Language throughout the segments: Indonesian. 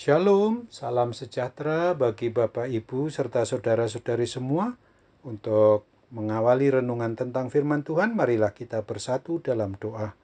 Shalom, salam sejahtera bagi Bapak Ibu serta saudara-saudari semua. Untuk mengawali renungan tentang firman Tuhan, marilah kita bersatu dalam doa.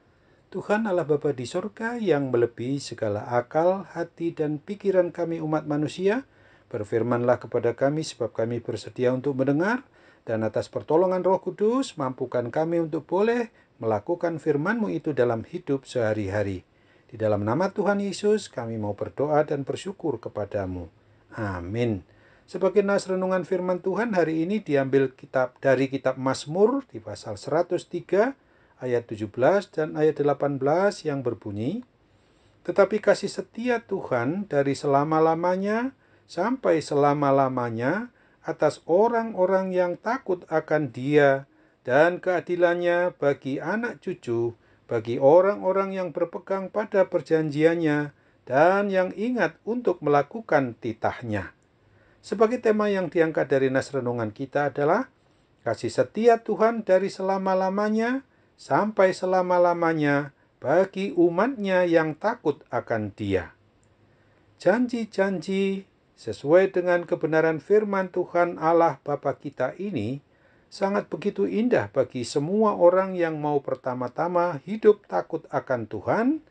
Tuhan Allah Bapa di sorga yang melebihi segala akal, hati, dan pikiran kami umat manusia, berfirmanlah kepada kami sebab kami bersedia untuk mendengar, dan atas pertolongan Roh Kudus mampukan kami untuk boleh melakukan firman-Mu itu dalam hidup sehari-hari. Di dalam nama Tuhan Yesus kami mau berdoa dan bersyukur kepadamu. Amin. Sebagai nas renungan firman Tuhan hari ini diambil dari kitab Mazmur di pasal 103 ayat 17 dan ayat 18 yang berbunyi, "Tetapi kasih setia Tuhan dari selama-lamanya sampai selama-lamanya atas orang-orang yang takut akan Dia, dan keadilannya bagi anak cucu, bagi orang-orang yang berpegang pada perjanjiannya dan yang ingat untuk melakukan titahnya." Sebagai tema yang diangkat dari nas renungan kita adalah kasih setia Tuhan dari selama-lamanya sampai selama-lamanya bagi umatnya yang takut akan Dia. Janji-janji sesuai dengan kebenaran firman Tuhan Allah Bapa kita ini sangat begitu indah bagi semua orang yang mau pertama-tama hidup takut akan Tuhan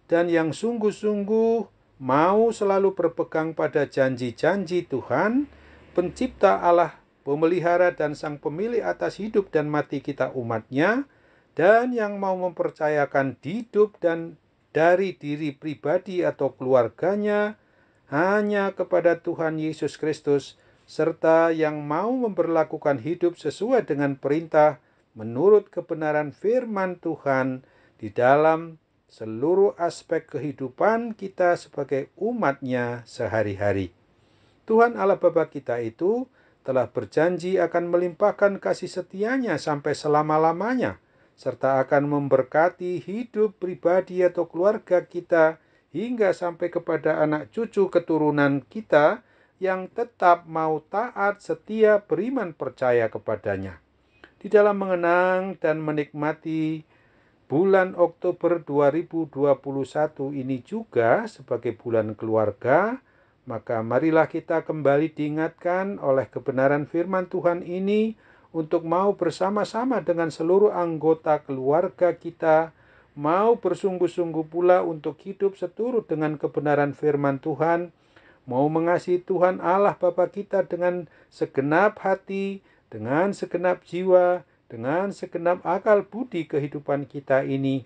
dan yang sungguh-sungguh mau selalu berpegang pada janji-janji Tuhan, pencipta Allah, pemelihara dan sang pemilik atas hidup dan mati kita umatnya, dan yang mau mempercayakan hidup dan dari diri pribadi atau keluarganya hanya kepada Tuhan Yesus Kristus, serta yang mau memperlakukan hidup sesuai dengan perintah menurut kebenaran firman Tuhan di dalam seluruh aspek kehidupan kita sebagai umatnya sehari-hari. Tuhan Allah Bapa kita itu telah berjanji akan melimpahkan kasih setianya sampai selama-lamanya, serta akan memberkati hidup pribadi atau keluarga kita hingga sampai kepada anak cucu keturunan kita yang tetap mau taat, setia, beriman, percaya kepadanya. Di dalam mengenang dan menikmati bulan Oktober 2021 ini juga sebagai bulan keluarga, maka marilah kita kembali diingatkan oleh kebenaran firman Tuhan ini untuk mau bersama-sama dengan seluruh anggota keluarga kita, mau bersungguh-sungguh pula untuk hidup seturut dengan kebenaran firman Tuhan, mau mengasihi Tuhan Allah Bapa kita dengan segenap hati, dengan segenap jiwa, dengan segenap akal budi kehidupan kita ini,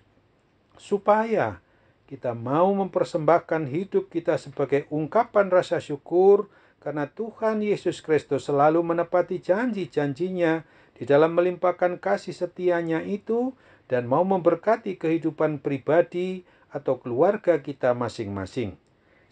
supaya kita mau mempersembahkan hidup kita sebagai ungkapan rasa syukur karena Tuhan Yesus Kristus selalu menepati janji-janjinya di dalam melimpahkan kasih setianya itu dan mau memberkati kehidupan pribadi atau keluarga kita masing-masing.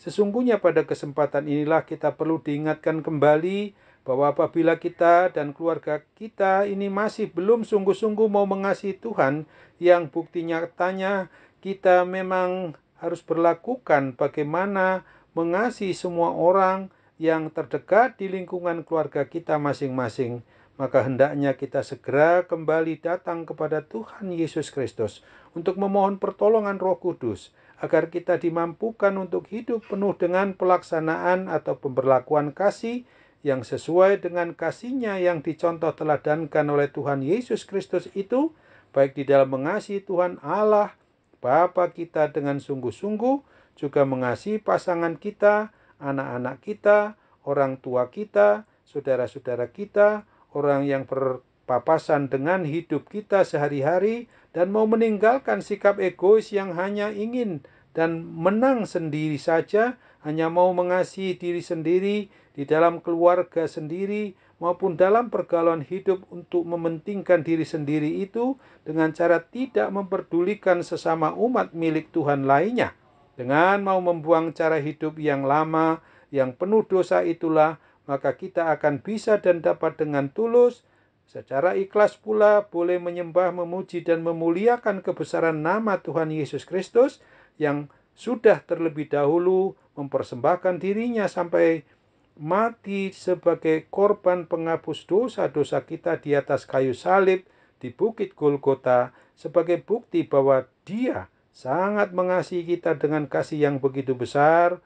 Sesungguhnya pada kesempatan inilah kita perlu diingatkan kembali bahwa apabila kita dan keluarga kita ini masih belum sungguh-sungguh mau mengasihi Tuhan, yang bukti nyatanya kita memang harus berlakukan bagaimana mengasihi semua orang yang terdekat di lingkungan keluarga kita masing-masing, maka hendaknya kita segera kembali datang kepada Tuhan Yesus Kristus untuk memohon pertolongan Roh Kudus, agar kita dimampukan untuk hidup penuh dengan pelaksanaan atau pemberlakuan kasih yang sesuai dengan kasih-Nya yang dicontoh teladankan oleh Tuhan Yesus Kristus itu, baik di dalam mengasihi Tuhan Allah Bapa kita dengan sungguh-sungguh, juga mengasihi pasangan kita, anak-anak kita, orang tua kita, saudara-saudara kita, orang yang berpapasan dengan hidup kita sehari-hari, dan mau meninggalkan sikap egois yang hanya ingin dan menang sendiri saja, hanya mau mengasihi diri sendiri di dalam keluarga sendiri maupun dalam pergaulan hidup untuk mementingkan diri sendiri itu dengan cara tidak memperdulikan sesama umat milik Tuhan lainnya. Dengan mau membuang cara hidup yang lama, yang penuh dosa itulah, maka kita akan bisa dan dapat dengan tulus, secara ikhlas pula boleh menyembah, memuji, dan memuliakan kebesaran nama Tuhan Yesus Kristus yang sudah terlebih dahulu mempersembahkan dirinya sampai mati sebagai korban penghapus dosa-dosa kita di atas kayu salib di Bukit Golgota, sebagai bukti bahwa Dia sangat mengasihi kita dengan kasih yang begitu besar,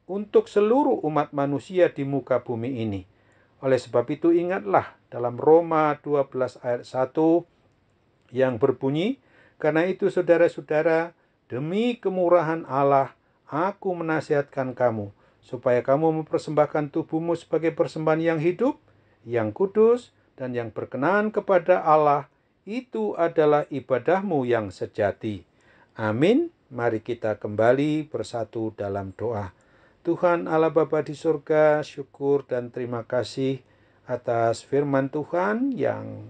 untuk seluruh umat manusia di muka bumi ini. Oleh sebab itu ingatlah dalam Roma 12 ayat 1 yang berbunyi, "Karena itu saudara-saudara, demi kemurahan Allah, aku menasihatkan kamu, supaya kamu mempersembahkan tubuhmu sebagai persembahan yang hidup, yang kudus, dan yang berkenan kepada Allah. Itu adalah ibadahmu yang sejati." Amin. Mari kita kembali bersatu dalam doa. Tuhan Allah Bapa di surga, syukur dan terima kasih atas firman Tuhan yang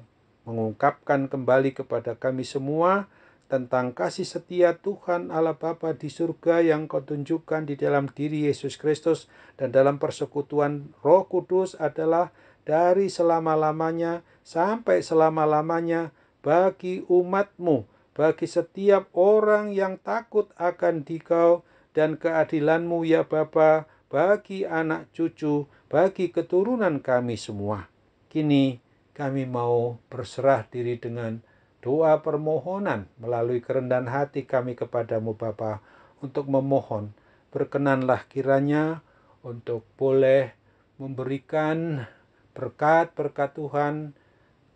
mengungkapkan kembali kepada kami semua tentang kasih setia Tuhan Allah Bapa di surga yang Kau tunjukkan di dalam diri Yesus Kristus, dan dalam persekutuan Roh Kudus adalah dari selama-lamanya sampai selama-lamanya bagi umat-Mu, bagi setiap orang yang takut akan Dikau, dan keadilan-Mu ya Bapa bagi anak cucu, bagi keturunan kami semua. Kini kami mau berserah diri dengan doa permohonan melalui kerendahan hati kami kepadamu Bapa, untuk memohon berkenanlah kiranya untuk boleh memberikan berkat-berkat Tuhan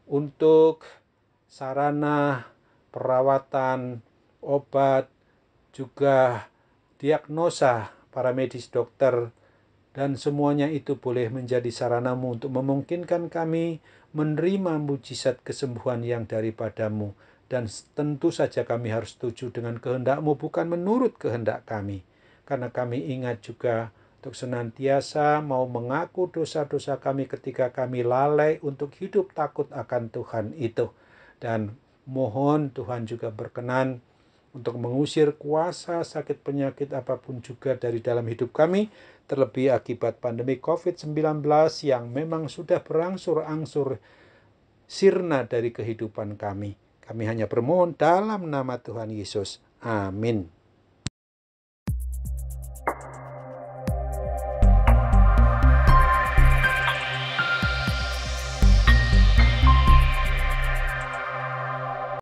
untuk sarana perawatan, obat, juga diagnosa para medis dokter, dan semuanya itu boleh menjadi sarana-Mu untuk memungkinkan kami menerima mujizat kesembuhan yang daripadamu. Dan tentu saja kami harus setuju dengan kehendak-Mu, bukan menurut kehendak kami. Karena kami ingat juga untuk senantiasa mau mengaku dosa-dosa kami ketika kami lalai untuk hidup takut akan Tuhan itu. Dan mohon Tuhan juga berkenan untuk mengusir kuasa sakit penyakit apapun juga dari dalam hidup kami, terlebih akibat pandemi COVID-19 yang memang sudah berangsur-angsur sirna dari kehidupan kami. Kami hanya bermohon dalam nama Tuhan Yesus. Amin.